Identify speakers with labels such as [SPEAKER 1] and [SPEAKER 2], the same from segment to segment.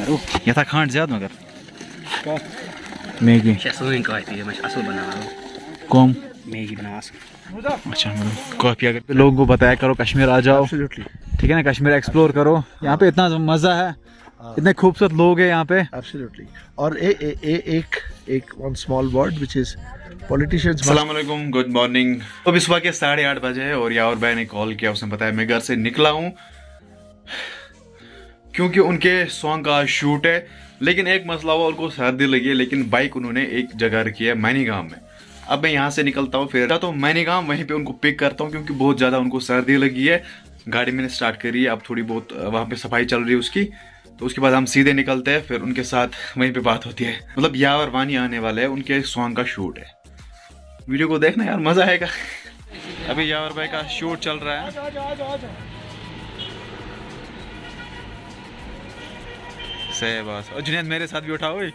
[SPEAKER 1] ये था खांड ज्यादा मगर मैगी कौन
[SPEAKER 2] मैगी बना।
[SPEAKER 1] अच्छा मतलब कॉफी अगर लोगों को बताया करो कश्मीर आ जाओ, ठीक है ना, कश्मीर एक्सप्लोर करो, यहाँ पे इतना मजा है, इतने खूबसूरत लोग हैं यहाँ पे।
[SPEAKER 3] Absolutely. और एक one small word which is politicians.
[SPEAKER 1] अस्सलाम वालेकुम, गुड मॉर्निंग। अब इस वक्त 8:30 बजे है और यावर भाई ने कॉल किया, उसने बताया मैं घर से निकला हूँ क्योंकि उनके सॉन्ग का शूट है, लेकिन एक मसला हुआ, उनको सर्दी लगी है, लेकिन बाइक उन्होंने एक जगह रखी है मैनीगांव में। अब मैं यहाँ से निकलता हूँ, फिर तो मैनीगांव वहीं पे उनको पिक करता हूँ क्योंकि बहुत ज़्यादा उनको सर्दी लगी है। गाड़ी मैंने स्टार्ट करी है, अब थोड़ी बहुत वहाँ पे सफाई चल रही है उसकी, तो उसके बाद हम सीधे निकलते हैं, फिर उनके साथ वहीं पे बात होती है। मतलब यावर वानी आने वाले हैं, उनके सॉन्ग का शूट है, वीडियो को देखना यार, मज़ा आएगा। अभी यावर भाई का शूट चल रहा है। सही बात। और जुनैद मेरे साथ भी उठा हुई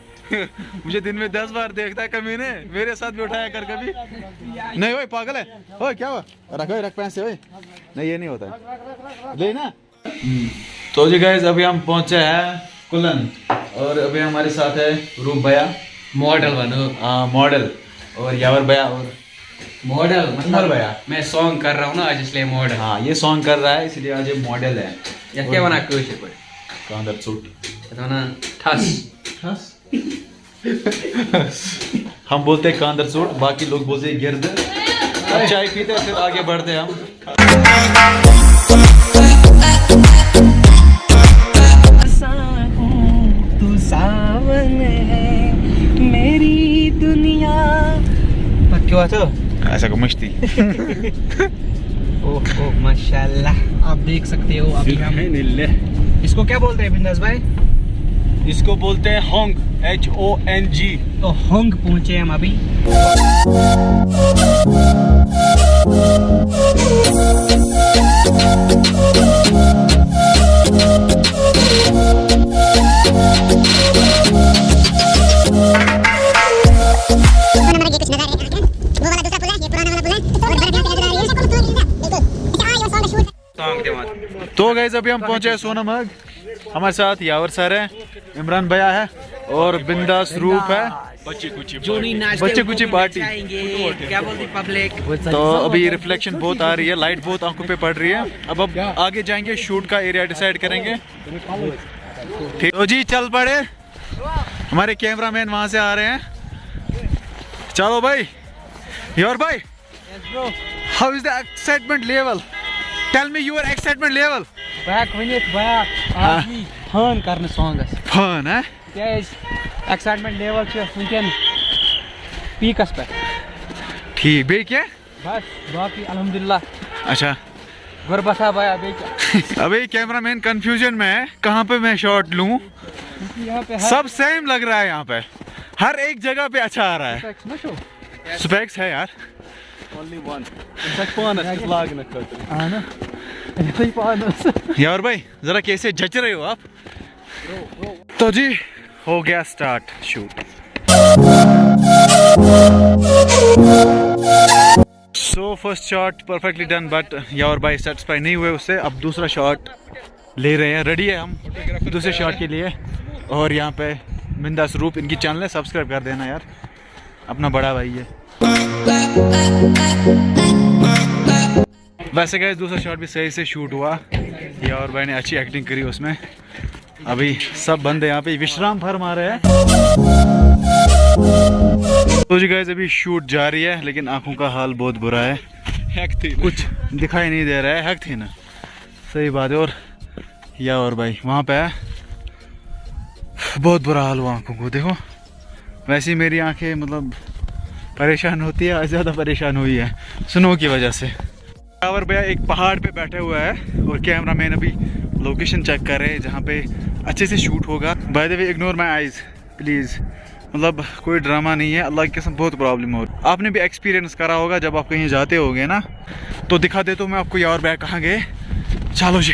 [SPEAKER 1] मुझे दिन में 10 बार देखता है कमीने, मेरे साथ भी उठाया कर कभी। नहीं ओए पागल है, ओए क्या हुआ, रख पैसे ओए, नहीं ये नहीं होता है, ले ना। तो जी गाइस अभी हम पहुंचे हैं कुलन और अभी हमारे साथ है रूप भैया,
[SPEAKER 2] मॉडल बनो।
[SPEAKER 1] मॉडल, और यावर भैया और
[SPEAKER 2] मॉडल
[SPEAKER 1] उमर भैया।
[SPEAKER 2] मैं सॉन्ग कर रहा हूँ ना आज, इसलिए मॉडल।
[SPEAKER 1] हाँ ये सॉन्ग कर रहा है इसलिए आज ये मॉडल है।
[SPEAKER 2] या क्या बना कोशिश पर
[SPEAKER 1] कांदर सूट
[SPEAKER 2] तो ना ठस
[SPEAKER 1] हम बोलते हैं कांदर सूट, बाकी लोग बोलते हैं गिर्द। अब चाय पीते हैं फिर आगे बढ़ते हैं हम।
[SPEAKER 2] तू सावन है मेरी दुनिया। क्यों तो
[SPEAKER 1] ऐसा को मस्ती।
[SPEAKER 2] ओह माशाल्लाह, आप देख सकते हो अभी हम इसको क्या बोलते हैं बिंदास भाई?
[SPEAKER 1] इसको बोलते हैं होंग, HONG।
[SPEAKER 2] तो होंग पहुंचे हम अभी।
[SPEAKER 1] तो गाइस अभी हम पहुंचे सोनमर्ग, हमारे साथ यावर सर है, इमरान भैया है और बिंदास रूप है, बच्चे कुछ पार्टी।
[SPEAKER 2] क्या बोलती पब्लिक?
[SPEAKER 1] तो अभी रिफ्लेक्शन बहुत आ रही है, लाइट बहुत आंखों पे पड़ रही है। अब आगे जाएंगे, शूट का एरिया डिसाइड करेंगे। ठीक तो जी चल पड़े, हमारे कैमरामैन वहां से आ रहे हैं। चलो भाई, योर भाई, how is the excitement level? Tell me your excitement level.
[SPEAKER 2] Back वनित बैक आदमी फन करने सॉन्गस
[SPEAKER 1] फन है
[SPEAKER 2] क्या एक्साइटमेंट लेवल छ वंकन पीकस पे।
[SPEAKER 1] ठीक बे क्या
[SPEAKER 2] बस बाकी अल्हम्दुलिल्लाह।
[SPEAKER 1] अच्छा
[SPEAKER 2] गुरबता भाई अभी क्या
[SPEAKER 1] अभी कैमरामैन कंफ्यूजन में है कहाँ पे मैं शॉट लूं,
[SPEAKER 2] यहाँ पे
[SPEAKER 1] सब सेम लग रहा है, यहाँ पे हर एक जगह पे अच्छा आ रहा है। स्पेक्स है यार, यार भाई जरा कैसे जच रहे हो आप? तो जी हो गया start shoot. So first shot perfectly done, but यार भाई सेटिस्फाई नहीं हुए उससे। अब दूसरा शॉट ले रहे हैं, रेडी है हम दूसरे शॉट के लिए। और यहाँ पे बिंदास रूप, इनकी चैनल है, सब्सक्राइब कर देना यार, अपना बड़ा भाई है। वैसे गाइस दूसरा शॉट भी सही से शूट हुआ, यावर भाई ने अच्छी एक्टिंग करी उसमें। अभी सब बंदे यहाँ पे विश्राम फरमा रहे हैं। तो जी गाइस अभी शूट जारी है, लेकिन आंखों का हाल बहुत बुरा है, कुछ दिखाई नहीं दे रहा है, हैक थी ना, सही बात है। और यावर भाई वहाँ पे है, बहुत बुरा हाल हुआ आंखों को, देखो। वैसे मेरी आंखें मतलब परेशान होती है, ज़्यादा परेशान हुई है स्नो की वजह से। यावर भैया एक पहाड़ पे बैठे हुआ है और कैमरामैन अभी लोकेशन चेक कर रहे हैं जहाँ पे अच्छे से शूट होगा। By the way ignore my eyes please, मतलब कोई ड्रामा नहीं है, अल्लाह की कसम बहुत प्रॉब्लम हो रही है। आपने भी एक्सपीरियंस करा होगा जब आप कहीं जाते होगे ना, तो दिखा देता हूँ मैं आपको यावर भैया कहाँ गए। चलो जी।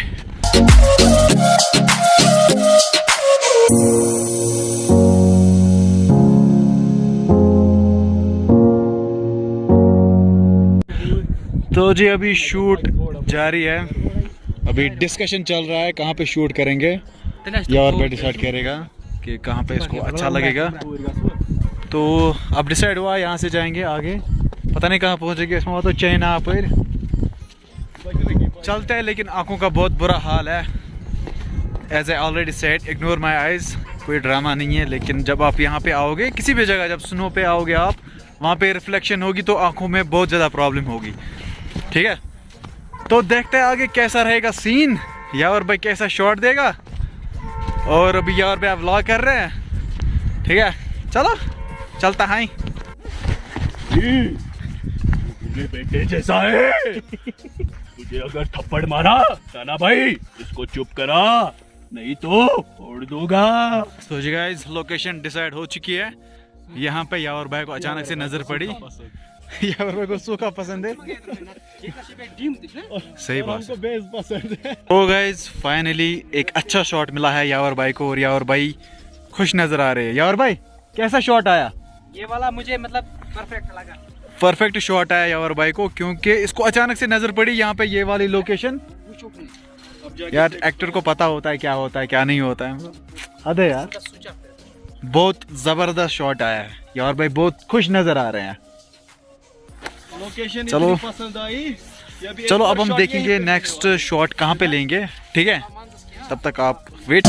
[SPEAKER 1] तो जी अभी शूट जारी है, अभी डिस्कशन चल रहा है कहाँ पे शूट करेंगे। यावर भाई डिसाइड करेगा कि कहाँ पे इसको अच्छा लगेगा। तो अब डिसाइड हुआ यहाँ से जाएंगे आगे, पता नहीं कहाँ पहुँचेंगे। इसमें तो चाइना पर चलते हैं, लेकिन आंखों का बहुत बुरा हाल है। As I already said, ignore my eyes, कोई ड्रामा नहीं है। लेकिन जब आप यहाँ पे आओगे किसी भी जगह, जब स्नो पे आओगे आप, वहाँ पे रिफ्लेक्शन होगी तो आंखों में बहुत ज़्यादा प्रॉब्लम होगी। ठीक है, तो देखते हैं आगे कैसा रहेगा सीन, यावर भाई कैसा शॉट देगा। और अभी यावर भाई व्लॉग कर रहे हैं। ठीक है, चलो चलता है।
[SPEAKER 4] बेटे जैसा है मुझे अगर थप्पड़ मारा ताना भाई इसको चुप करा, नहीं तो फोड़ दूंगा।
[SPEAKER 1] तो जी गाइस, लोकेशन डिसाइड हो चुकी है। यहाँ पे यावर भाई को अचानक से नजर पड़ी। यावर भाई को सूखा पसंद है। सही बात है। तो गाइस फाइनली एक अच्छा शॉट मिला है यावर भाई को, और यावर भाई खुश नजर आ रहे हैं। यावर भाई कैसा शॉट आया?
[SPEAKER 2] ये वाला मुझे मतलब परफेक्ट लगा।
[SPEAKER 1] परफेक्ट शॉट आया यावर भाई को, क्योंकि इसको अचानक से नजर पड़ी यहाँ पे ये वाली लोकेशन। यार एक्टर को पता होता है क्या होता है क्या नहीं होता है। अरे यार बहुत जबरदस्त शॉट आया है, यावर भाई बहुत खुश नजर आ रहे हैं।
[SPEAKER 4] लोकेशन
[SPEAKER 1] चलो
[SPEAKER 4] पसंद आई।
[SPEAKER 1] चलो अब हम देखेंगे नेक्स्ट शॉट कहाँ पे लेंगे। ठीक है, तब तक आप वेट।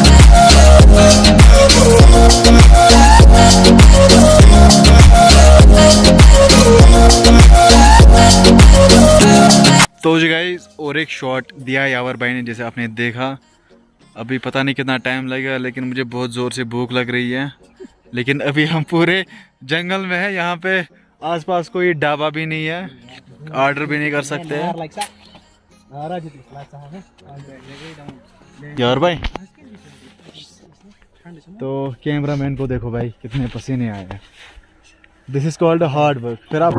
[SPEAKER 1] तो जी गाइस, और एक शॉट दिया यावर भाई ने, जैसे आपने देखा। अभी पता नहीं कितना टाइम लगेगा, लेकिन मुझे बहुत ज़ोर से भूख लग रही है। लेकिन अभी हम पूरे जंगल में है, यहाँ पे आसपास कोई ढाबा भी नहीं है, ऑर्डर भी नहीं कर सकते हैं। यार भाई तो कैमरामैन को देखो भाई कितने पसीने आए हैं। This is called hard work. फिर आप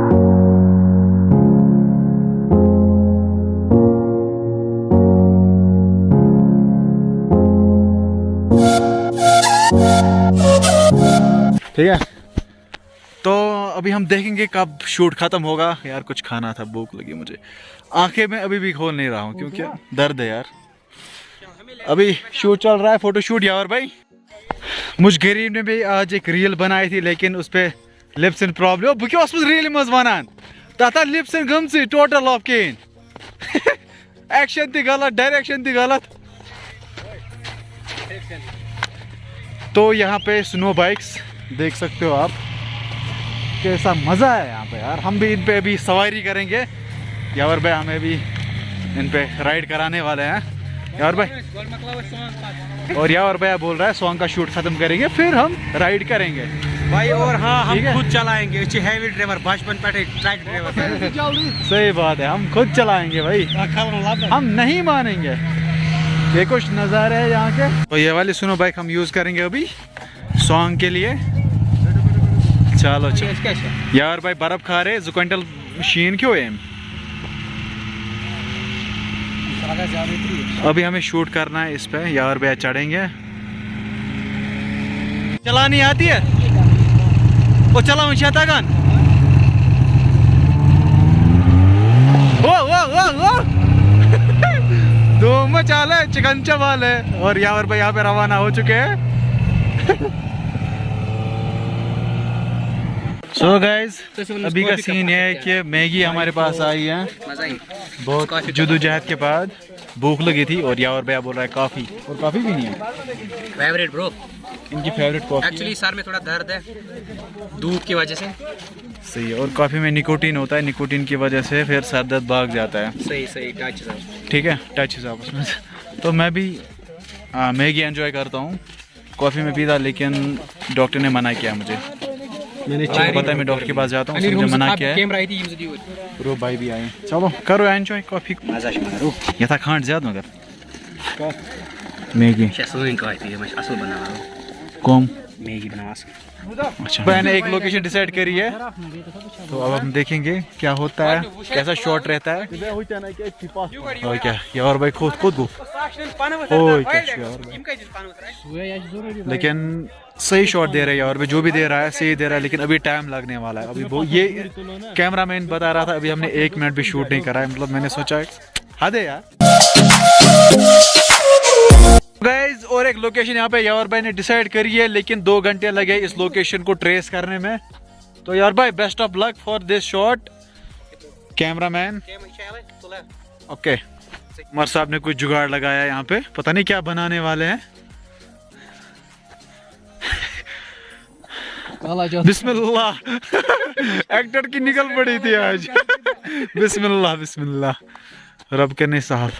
[SPEAKER 1] ठीक है, तो अभी हम देखेंगे कब शूट खत्म होगा। यार कुछ खाना था, भूख लगी मुझे। आंखें मैं अभी भी खोल नहीं रहा हूँ क्योंकि दर्द है यार। अभी शूट चल रहा है, फोटो शूट। यार भाई मुझ गरीब ने भी आज एक रील बनाई थी, लेकिन उस पे लिप्स इन प्रॉब्लम। बह क्या रील मज वनान तथा लिप्स इन गमसी टोटल ऑफ केन। एक्शन थी गलत, डायरेक्शन थी गलत। तो यहाँ पे स्नो बाइक्स देख सकते हो आप, कैसा मजा है यहाँ पे यार। हम भी इन पे अभी सवारी करेंगे। यावर भाई हमें भी इन पे राइड कराने वाले हैं यावर भाई। और यावर भाई बोल रहा है सॉन्ग का शूट खत्म करेंगे फिर हम राइड करेंगे
[SPEAKER 2] भाई। और हाँ, हम खुद चलाएंगे, हैवी ड्राइवर, बचपन पे ट्रक ड्राइवर।
[SPEAKER 1] सही बात है, हम खुद चलाएंगे भाई, हम नहीं मानेंगे। ये कुछ नज़ारे है यहाँ के। तो ये वाली सुनो बाइक हम यूज़ करेंगे अभी सॉन्ग के लिए। चलो चलो यार भाई, बर्फ खा रहे 2 क्विंटल शीन क्यों है। अभी हमें शूट करना है इस पे। यार भाई चढ़ेंगे। चलानी आती है वो, चला शतागन। वो दो मचाल है, चिकन चबाल है। और यावर भाई यहाँ पे रवाना हो चुके हैं। सो गाइस, अभी का सीन है कि मैगी हमारे पास आई है बहुत जद्दोजहद के बाद। भूख लगी थी और यावर भैया बोल रहा है कॉफी, और कॉफी भी नहीं है।
[SPEAKER 2] फेवरेट ब्रो,
[SPEAKER 1] इनकी फेवरेट कॉफी।
[SPEAKER 2] एक्चुअली सर में थोड़ा दर्द है दूध की वजह से।
[SPEAKER 1] सही है, और कॉफी में निकोटीन होता है, निकोटीन की वजह से फिर सर दर्द भाग जाता है।
[SPEAKER 2] सही टच है।
[SPEAKER 1] ठीक है, टच है उसमें। तो मैं भी मैगी एंजॉय करता हूँ, कॉफ़ी में पीता, लेकिन डॉक्टर ने मना किया मुझे। मैंने पता है, मैं डॉक्टर के पास जाता हूँ, मुझे मना किया है। रो भाई भी आए। चलो करो एंजॉय कॉफ़ी। यथा खांड ज्यादा मगर मैगी कौन
[SPEAKER 2] मैगी बना।
[SPEAKER 1] अच्छा, मैंने एक लोकेशन डिसाइड करी है, तो अब हम देखेंगे क्या होता है, कैसा शॉट रहता है। और क्या यार भाई खुद गो, लेकिन सही शॉट दे रहे हैं यार भाई, जो भी दे रहा है सही दे रहा है, लेकिन अभी टाइम लगने वाला है। अभी वो ये कैमरामैन बता रहा था अभी हमने 1 मिनट भी शूट नहीं करा है। मतलब मैंने सोचा हद है यार। गाइज और एक लोकेशन यहाँ पे यार भाई ने डिसाइड करी है, लेकिन 2 घंटे लगे इस लोकेशन को ट्रेस करने में। तो यार भाई best of luck for this shot cameraman. Okay Umar साहब ने कुछ जुगाड़ लगाया यहाँ पे, पता नहीं क्या बनाने वाले हैं। बिस्मिल्लाह एक्टर की निकल पड़ी थी आज। बिस्मिल्लाह बिस्मिल्लाह रब करने साहब।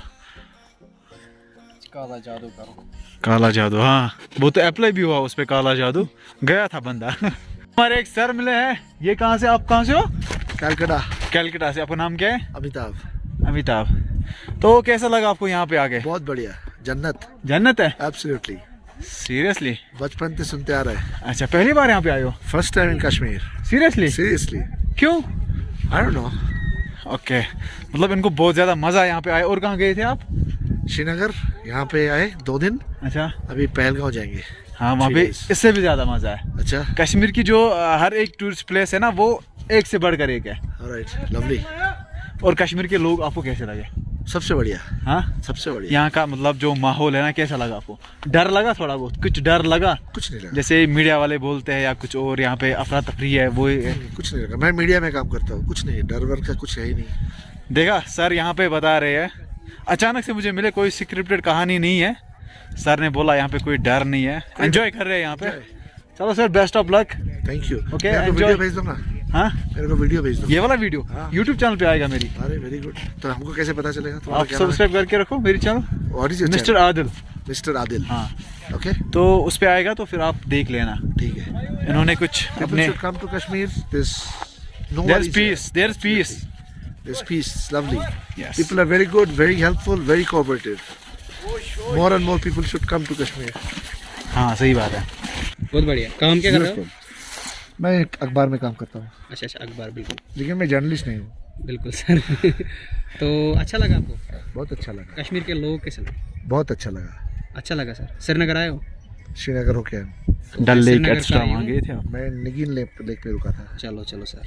[SPEAKER 2] काला जादू करो।
[SPEAKER 1] काला जादू, हाँ वो तो अप्लाई भी हुआ उस पे, काला जादू गया था बंदा। हमारे एक सर मिले हैं। ये कहाँ से, आप कहाँ से हो?
[SPEAKER 3] कलकत्ता।
[SPEAKER 1] कलकत्ता से। आपका नाम क्या है?
[SPEAKER 3] अमिताभ।
[SPEAKER 1] अमिताभ। तो कैसा लगा आपको यहाँ पे आके?
[SPEAKER 3] बहुत बढ़िया, जन्नत।
[SPEAKER 1] जन्नत है?
[SPEAKER 3] एब्सोल्युटली।
[SPEAKER 1] सीरियसली?
[SPEAKER 3] बचपन से सुनते आ रहे हैं।
[SPEAKER 1] अच्छा पहली बार यहाँ पे आए हो?
[SPEAKER 3] First time in Kashmir.
[SPEAKER 1] Seriously?
[SPEAKER 3] Seriously.
[SPEAKER 1] क्यों?
[SPEAKER 3] I don't know.
[SPEAKER 1] ओके मतलब इनको बहुत ज्यादा मजा यहाँ पे आया। और कहाँ गए थे आप?
[SPEAKER 3] श्रीनगर, यहाँ पे आए 2 दिन।
[SPEAKER 1] अच्छा
[SPEAKER 3] अभी पहलगांव जाएंगे।
[SPEAKER 1] हाँ वहाँ पे इससे भी ज्यादा मजा है।
[SPEAKER 3] अच्छा।
[SPEAKER 1] कश्मीर की जो हर एक टूरिस्ट प्लेस है ना, वो एक से बढ़कर एक है।
[SPEAKER 3] Alright, lovely.
[SPEAKER 1] और कश्मीर के लोग आपको कैसे लगे?
[SPEAKER 3] सबसे बढ़िया।
[SPEAKER 1] हाँ
[SPEAKER 3] सबसे बढ़िया।
[SPEAKER 1] यहाँ का मतलब जो माहौल है ना, कैसा लगा आपको? डर लगा थोड़ा बहुत? कुछ डर लगा?
[SPEAKER 3] कुछ नहीं लगा।
[SPEAKER 1] जैसे मीडिया वाले बोलते हैं या कुछ और, यहाँ पे अफरा तफरी है वो है।
[SPEAKER 3] कुछ नहीं लगा, मैं मीडिया में काम करता हूँ। कुछ नहीं, डर वर का कुछ है ही नहीं।
[SPEAKER 1] देखा सर यहाँ पे बता रहे हैं, अचानक से मुझे मिले, कोई स्क्रिप्टेड कहानी नहीं है। सर ने बोला यहाँ पे कोई डर नहीं है, एंजॉय कर रहे हैं यहाँ पे। चलो sir best of luck.
[SPEAKER 3] Thank you.
[SPEAKER 1] Okay
[SPEAKER 3] video भेज दो ना।
[SPEAKER 1] हाँ
[SPEAKER 3] मेरे को वीडियो भेज दो।
[SPEAKER 1] ये वाला वीडियो
[SPEAKER 3] हाँ।
[SPEAKER 1] यूट्यूब चैनल पे आएगा मेरी।
[SPEAKER 3] अरे वेरी गुड। तो हमको कैसे पता चलेगा?
[SPEAKER 1] आप सब्सक्राइब करके रखो मेरी channel, mister Adil.
[SPEAKER 3] Mister Adil.
[SPEAKER 1] हाँ
[SPEAKER 3] ओके।
[SPEAKER 1] तो उस पे आएगा तो फिर आप देख लेना।
[SPEAKER 3] ठीक है।
[SPEAKER 1] इन्होंने कुछ अपने
[SPEAKER 3] come to Kashmir. This no
[SPEAKER 1] there is peace, there is peace,
[SPEAKER 3] this peace, lovely.
[SPEAKER 1] Yes.
[SPEAKER 3] People are very good, very helpful, very cooperative. More and more people should come to Kashmir.
[SPEAKER 1] हाँ सही बात है।
[SPEAKER 2] बहुत बढ़िया। काम क्या कर रहे हो?
[SPEAKER 3] मैं एक अखबार में काम करता हूँ।
[SPEAKER 2] अच्छा अच्छा, अखबार। बिल्कुल
[SPEAKER 3] लेकिन मैं जर्नलिस्ट नहीं हूँ।
[SPEAKER 2] बिल्कुल सर। तो अच्छा लगा आपको?
[SPEAKER 3] बहुत अच्छा लगा।
[SPEAKER 2] कश्मीर के लोग कैसे लगे?
[SPEAKER 3] बहुत अच्छा लगा।
[SPEAKER 2] अच्छा लगा सर। श्रीनगर आए हो?
[SPEAKER 3] श्रीनगर होके आया।
[SPEAKER 1] डल लेक
[SPEAKER 2] श्रीनगर
[SPEAKER 1] एक्स्ट्रा
[SPEAKER 2] का ही
[SPEAKER 1] वहाँ
[SPEAKER 2] हो?
[SPEAKER 1] गए थे आप?
[SPEAKER 3] मैं निगिन लेक पे रुका था।
[SPEAKER 2] चलो चलो सर,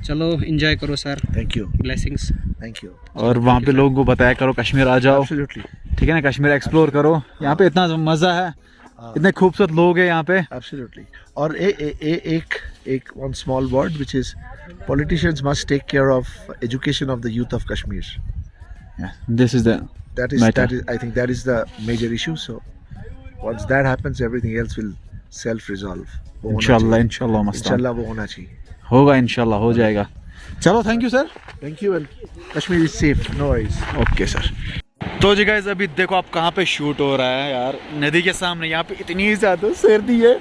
[SPEAKER 2] चलो एंजॉय करो sir.
[SPEAKER 3] Thank you.
[SPEAKER 2] Blessings.
[SPEAKER 3] Thank you.
[SPEAKER 1] और वहाँ पे लोगों को बताया करो कश्मीर आ जाओ।
[SPEAKER 3] एब्सोल्युटली।
[SPEAKER 1] ठीक है ना, कश्मीर एक्सप्लोर करो। यहाँ पे इतना मजा है, इतने खूबसूरत लोग हैं यहाँ पे।
[SPEAKER 3] एब्सोल्युटली। और एक one small word which is politicians must take care of education of the youth of Kashmir.
[SPEAKER 1] This is the matter.
[SPEAKER 3] I think that is the major issue. So once that happens, everything else will self resolve.
[SPEAKER 1] इंशाल्लाह इंशाल्लाह मस्त
[SPEAKER 3] इंशाल्लाह वो होना चाहिए।
[SPEAKER 1] होगा, इंशाल्लाह हो जाएगा। चलो thank you sir.
[SPEAKER 3] Thank you and Kashmir is safe. No worries.
[SPEAKER 1] Okay sir. तो जी गाइस अभी देखो आप कहाँ पे शूट हो रहा है यार, नदी के सामने। यहाँ पे इतनी ज़्यादा सर्दी है,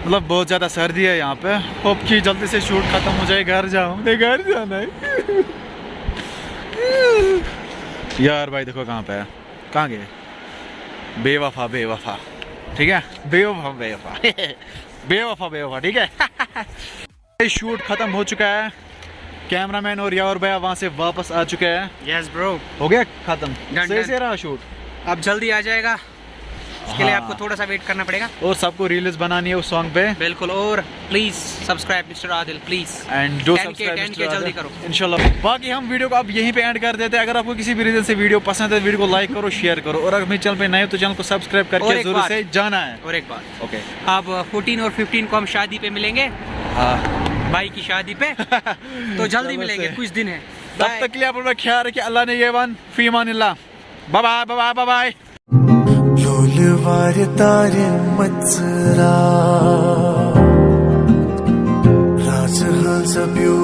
[SPEAKER 1] मतलब बहुत ज़्यादा सर्दी है यहाँ पे। होप कि जल्दी से शूट ख़त्म हो जाए, घर जाऊँ, मुझे घर जाना है। यार भाई देखो कहाँ पे है, कहाँ गए? बेवफा बेवफा, ठीक है, बेवफा बेवफा बेवफा बेवफा, ठीक है। शूट ख़त्म हो चुका है, कैमरामैन और यार भैया वहाँ से वापस आ चुके हैं।
[SPEAKER 2] यस ब्रो,
[SPEAKER 1] हो गया खत्म,
[SPEAKER 2] Done,
[SPEAKER 1] सही
[SPEAKER 2] done.
[SPEAKER 1] से रहा शूट।
[SPEAKER 2] अब जल्दी आ जाएगा, इसके लिए
[SPEAKER 1] हाँ।
[SPEAKER 2] आपको थोड़ा सा वेट करना पड़ेगा।
[SPEAKER 1] और सबको रील्स बनानी है उस सॉन्ग पे।
[SPEAKER 2] बिल्कुल। और please subscribe mister Adil, please.
[SPEAKER 1] And जो
[SPEAKER 2] 10K जल्दी करो
[SPEAKER 1] इंशाल्लाह। बाकी हम वीडियो को अब यहीं पे एंड कर देते हैं। अगर आपको किसी भी रीजन से वीडियो पसंद है तो वीडियो को लाइक करो, शेयर करो, और अगर मेरे चैनल पे नए हो तो चैनल को सब्सक्राइब
[SPEAKER 2] और
[SPEAKER 1] करके
[SPEAKER 2] एक
[SPEAKER 1] जरूर
[SPEAKER 2] बात।
[SPEAKER 1] से जाना है।
[SPEAKER 2] और एक बात,
[SPEAKER 1] ओके
[SPEAKER 2] अब 14 और 15 को हम शादी पे मिलेंगे, भाई की शादी पे। तो जल्दी मिलेंगे, कुछ दिन है।
[SPEAKER 1] तब तक के लिए आप अपना ख्याल रखिए। अल्लाह ने ये वन फी मानिल्लाह। Bye bye bye bye bye.
[SPEAKER 5] लोलवारतारिन मत्सरा राज हंस ब्यू